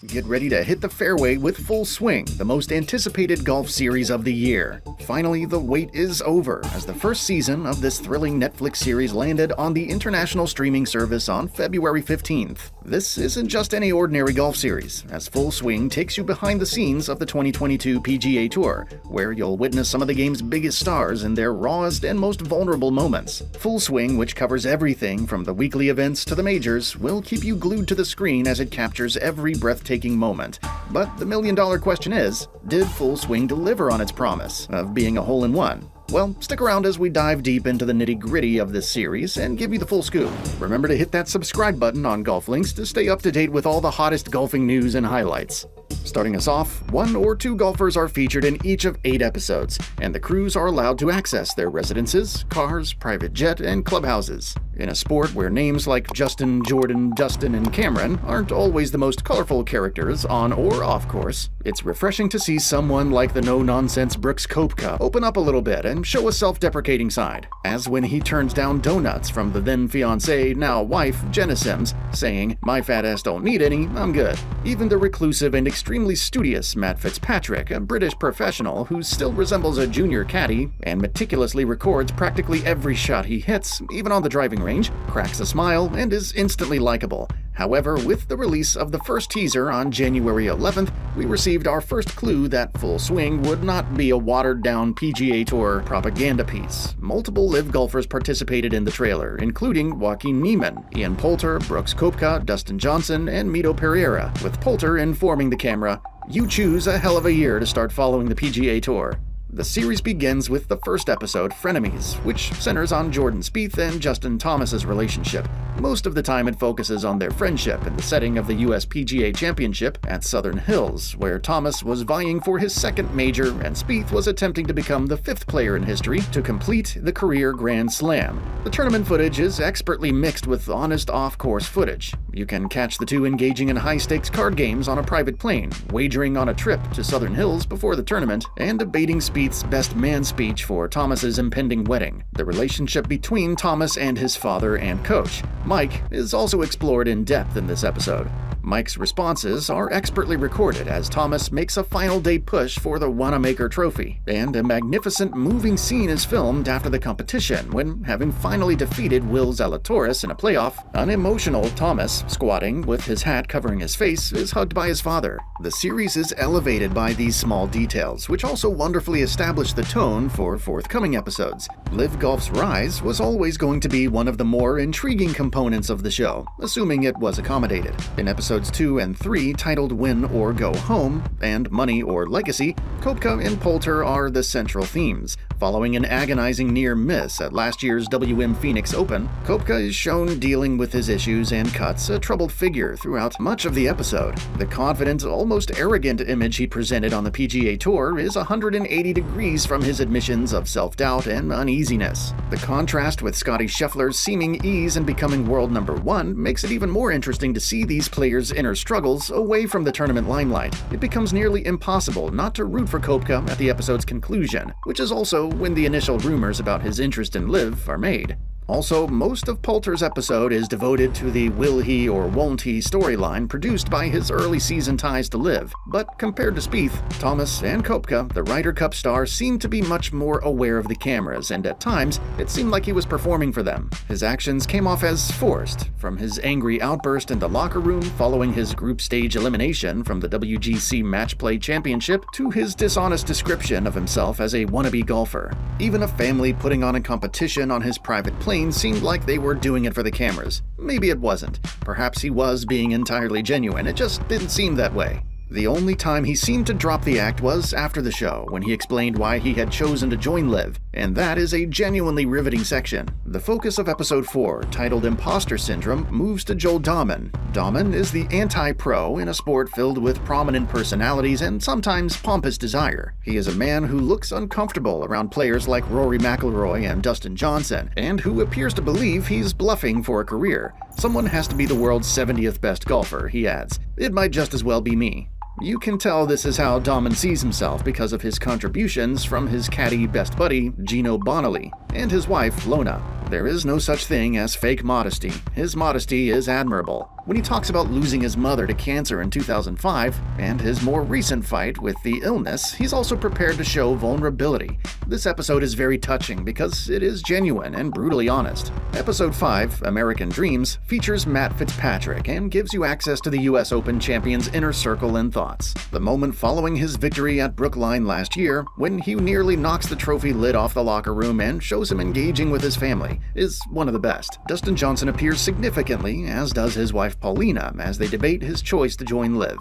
Get ready to hit the fairway with Full Swing, the most anticipated golf series of the year. Finally, the wait is over, as the first season of this thrilling Netflix series landed on the international streaming service on February 15th. This isn't just any ordinary golf series, as Full Swing takes you behind the scenes of the 2022 PGA Tour, where you'll witness some of the game's biggest stars in their rawest and most vulnerable moments. Full Swing, which covers everything from the weekly events to the majors, will keep you glued to the screen as it captures every breathtaking moment. But the million-dollar question is, did Full Swing deliver on its promise of being a hole-in-one? Well, stick around as we dive deep into the nitty-gritty of this series and give you the full scoop. Remember to hit that subscribe button on Golf Links to stay up to date with all the hottest golfing news and highlights. Starting us off, 1 or 2 golfers are featured in each of 8 episodes, and the crews are allowed to access their residences, cars, private jet, and clubhouses. In a sport where names like Justin, Jordan, Dustin, and Cameron aren't always the most colorful characters on or off course, it's refreshing to see someone like the no-nonsense Brooks Koepka open up a little bit and show a self-deprecating side, as when he turns down donuts from the then-fiancée, now-wife, Jenna Sims, saying, "My fat ass don't need any, I'm good." Even the reclusive and extremely studious Matt Fitzpatrick, a British professional who still resembles a junior caddy and meticulously records practically every shot he hits, even on the driving range, cracks a smile and is instantly likable. However, with the release of the first teaser on January 11th, we received our first clue that Full Swing would not be a watered-down PGA Tour propaganda piece. Multiple LIV golfers participated in the trailer, including Joaquin Niemann, Ian Poulter, Brooks Koepka, Dustin Johnson, and Mito Pereira, with Poulter informing the camera, "You choose a hell of a year to start following the PGA Tour." The series begins with the first episode, Frenemies, which centers on Jordan Spieth and Justin Thomas's relationship. Most of the time it focuses on their friendship in the setting of the US PGA Championship at Southern Hills, where Thomas was vying for his second major and Spieth was attempting to become the 5th player in history to complete the career Grand Slam. The tournament footage is expertly mixed with honest off-course footage. You can catch the two engaging in high-stakes card games on a private plane, wagering on a trip to Southern Hills before the tournament, and debating Spieth's best man speech for Thomas's impending wedding. The relationship between Thomas and his father and coach, Mike, is also explored in depth in this episode. Mike's responses are expertly recorded as Thomas makes a final day push for the Wanamaker Trophy, and a magnificent moving scene is filmed after the competition when, having finally defeated Will Zalatoris in a playoff, an emotional Thomas, squatting with his hat covering his face, is hugged by his father. The series is elevated by these small details, which also wonderfully establish the tone for forthcoming episodes. LIV Golf's rise was always going to be one of the more intriguing components of the show, assuming it was accommodated. In episodes 2 and 3, titled Win or Go Home and Money or Legacy, Koepka and Poulter are the central themes. Following an agonizing near miss at last year's WM Phoenix Open, Koepka is shown dealing with his issues and cuts a troubled figure throughout much of the episode. The confident, almost arrogant image he presented on the PGA Tour is 180 degrees from his admissions of self-doubt and uneasiness. The contrast with Scottie Scheffler's seeming ease in becoming world number 1 makes it even more interesting to see these players' inner struggles away from the tournament limelight. It becomes nearly impossible not to root for Koepka at the episode's conclusion, which is also when the initial rumors about his interest in LIV are made. Also, most of Poulter's episode is devoted to the will he or won't he storyline produced by his early season ties to LIV. But compared to Spieth, Thomas, and Koepka, the Ryder Cup star seemed to be much more aware of the cameras, and at times, it seemed like he was performing for them. His actions came off as forced, from his angry outburst in the locker room following his group stage elimination from the WGC Match Play Championship to his dishonest description of himself as a wannabe golfer. Even a family putting on a competition on his private plane seemed like they were doing it for the cameras. Maybe it wasn't. Perhaps he was being entirely genuine, it just didn't seem that way. The only time he seemed to drop the act was after the show, when he explained why he had chosen to join LIV, and that is a genuinely riveting section. The focus of episode 4, titled Imposter Syndrome, moves to Joel Dahmen. Dahmen is the anti-pro in a sport filled with prominent personalities and sometimes pompous desire. He is a man who looks uncomfortable around players like Rory McIlroy and Dustin Johnson, and who appears to believe he's bluffing for a career. Someone has to be the world's 70th best golfer, he adds. It might just as well be me. You can tell this is how Dahmen sees himself because of his contributions from his caddy best buddy, Gino Bonnalie, and his wife, Lona. There is no such thing as fake modesty. His modesty is admirable. When he talks about losing his mother to cancer in 2005 and his more recent fight with the illness, he's also prepared to show vulnerability. This episode is very touching because it is genuine and brutally honest. Episode 5, American Dreams, features Matt Fitzpatrick and gives you access to the US Open champion's inner circle and thoughts. The moment following his victory at Brookline last year, when he nearly knocks the trophy lid off the locker room and shows him engaging with his family, is one of the best. Dustin Johnson appears significantly, as does his wife Paulina, as they debate his choice to join LIV.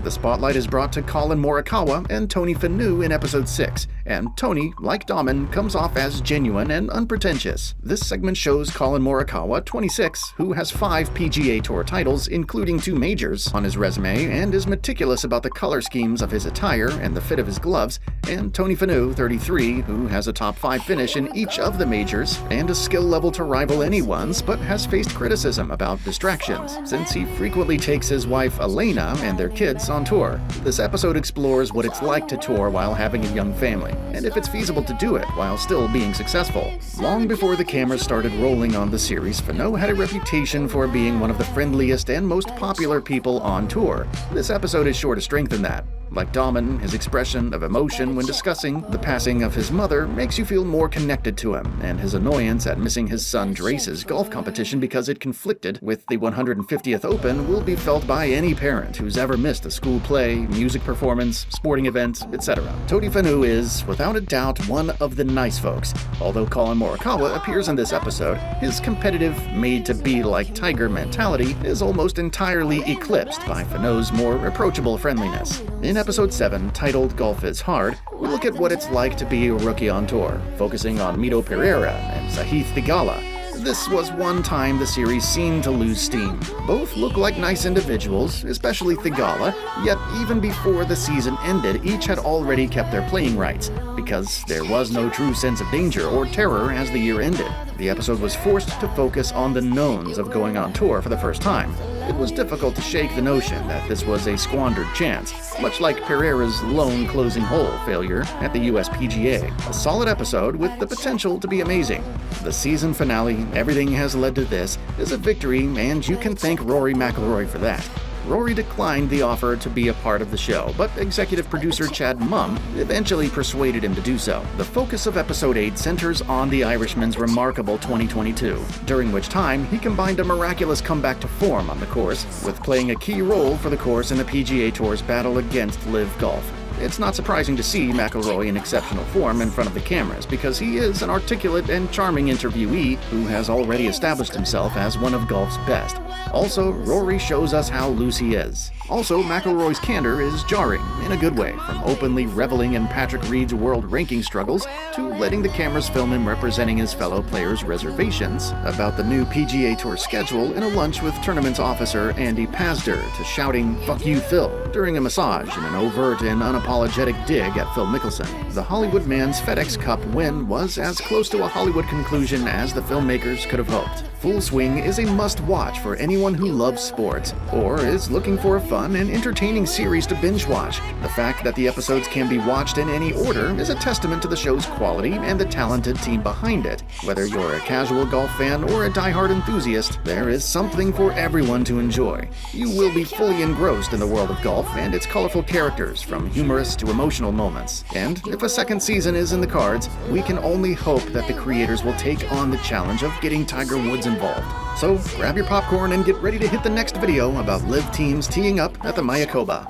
The spotlight is brought to Colin Morikawa and Tony Finau in Episode 6, and Tony, like Daman, comes off as genuine and unpretentious. This segment shows Colin Morikawa, 26, who has 5 PGA Tour titles, including 2 majors, on his resume and is meticulous about the color schemes of his attire and the fit of his gloves, and Tony Finau, 33, who has a top 5 finish in each of the majors and a skill level to rival anyone's, but has faced criticism about distractions, since he frequently takes his wife Elena and their kids on tour. This episode explores what it's like to tour while having a young family, and if it's feasible to do it while still being successful. Long before the cameras started rolling on the series, Finau had a reputation for being one of the friendliest and most popular people on tour. This episode is sure to strengthen that. Like Daman, his expression of emotion when discussing the passing of his mother makes you feel more connected to him, and his annoyance at missing his son Drace's golf competition because it conflicted with the 150th Open will be felt by any parent who's ever missed a school play, music performance, sporting event, etc. Tony Finau is, without a doubt, one of the nice folks. Although Colin Morikawa appears in this episode, his competitive, made-to-be-like Tiger mentality is almost entirely eclipsed by Finau's more approachable friendliness. In Episode 7, titled Golf is Hard, we look at what it's like to be a rookie on tour, focusing on Mito Pereira and Sahith Theegala. This was one time the series seemed to lose steam. Both look like nice individuals, especially Theegala, yet even before the season ended, each had already kept their playing rights, because there was no true sense of danger or terror as the year ended. The episode was forced to focus on the knowns of going on tour for the first time. It was difficult to shake the notion that this was a squandered chance, much like Pereira's lone closing hole failure at the US PGA. A solid episode with the potential to be amazing. The season finale, Everything Has Led to This, is a victory, and you can thank Rory McIlroy for that. Rory declined the offer to be a part of the show, but executive producer Chad Mumm eventually persuaded him to do so. The focus of Episode 8 centers on the Irishman's remarkable 2022, during which time he combined a miraculous comeback to form on the course with playing a key role for the course in the PGA Tour's battle against LIV Golf. It's not surprising to see McIlroy in exceptional form in front of the cameras because he is an articulate and charming interviewee who has already established himself as one of golf's best. Also, Rory shows us how loose he is. Also, McIlroy's candor is jarring, in a good way, from openly reveling in Patrick Reed's world ranking struggles to letting the cameras film him representing his fellow players' reservations about the new PGA Tour schedule in a lunch with tournament officer Andy Pazder to shouting, "Fuck you, Phil," during a massage in an overt and unapologetic dig at Phil Mickelson. The Hollywood man's FedEx Cup win was as close to a Hollywood conclusion as the filmmakers could have hoped. Full Swing is a must-watch for anyone who loves sports or is looking for a fun and entertaining series to binge-watch. The fact that the episodes can be watched in any order is a testament to the show's quality and the talented team behind it. Whether you're a casual golf fan or a die-hard enthusiast, there is something for everyone to enjoy. You will be fully engrossed in the world of golf and its colorful characters, from humorous to emotional moments. And if a second season is in the cards, we can only hope that the creators will take on the challenge of getting Tiger Woods involved. So grab your popcorn and get ready to hit the next video about LIV teams teeing up at the Mayakoba.